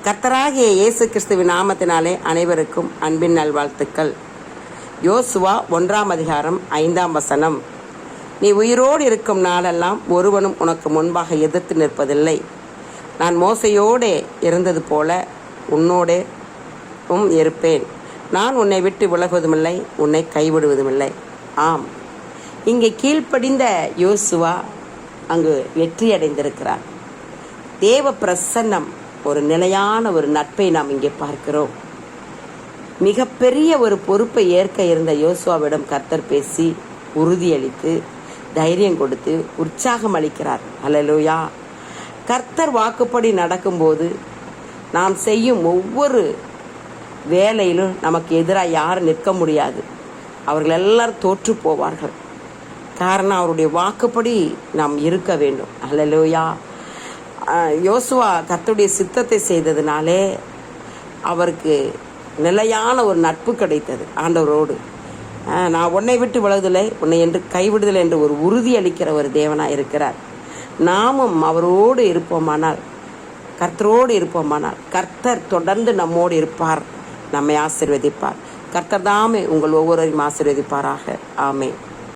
கர்த்தராகிய இயேசு கிறிஸ்துவின் நாமத்தினாலே அனைவருக்கும் அன்பின் நல்வாழ்த்துக்கள். யோசுவா 1:5. நீ உயிரோடு இருக்கும் நாளெல்லாம் ஒருவனும் உனக்கு முன்பாக எதிர்த்து நிற்பதில்லை. நான் மோசையோடே இருந்தது போல உன்னோடும் இருப்பேன். நான் உன்னை விட்டு விலகுவதுமில்லை, உன்னை கைவிடுவதுமில்லை. ஆம், இங்கே கீழ்ப்படிந்த யோசுவா அங்கு வெற்றி அடைந்திருக்கிறார். தேவ பிரசன்னம், ஒரு நிலையான ஒரு நட்பை நாம் இங்கே பார்க்கிறோம். மிகப்பெரிய ஒரு பொறுப்பை ஏற்க இருந்த யோசுவாவிடம் கர்த்தர் பேசி உறுதியளித்து தைரியம் கொடுத்து உற்சாகம் அளிக்கிறார். அல்லேலூயா. கர்த்தர் வாக்குப்படி நடக்கும்போது நாம் செய்யும் ஒவ்வொரு வேலையிலும் நமக்கு எதிராக யாரும் நிற்க முடியாது. அவர்கள் எல்லாரும் தோற்று போவார்கள். காரணம், அவருடைய வாக்குப்படி நாம் இருக்க வேண்டும். அல்லேலூயா. யோசுவா கர்த்தருடைய சித்தத்தை செய்ததினாலே அவருக்கு நிலையான ஒரு நட்பு கிடைத்தது ஆண்டவரோடு. நான் உன்னை விட்டு விலகுதலை, உன்னை என்று கைவிடுதலை என்று ஒரு உறுதி அளிக்கிற ஒரு தேவனாக இருக்கிறார். நாமும் அவரோடு இருப்போமானால், கர்த்தரோடு இருப்போமானால், கர்த்தர் தொடர்ந்து நம்மோடு இருப்பார், நம்மை ஆசீர்வதிப்பார். கர்த்தர் தாமே உங்கள் ஒவ்வொருவரையும் ஆசீர்வதிப்பாராக. ஆமென்.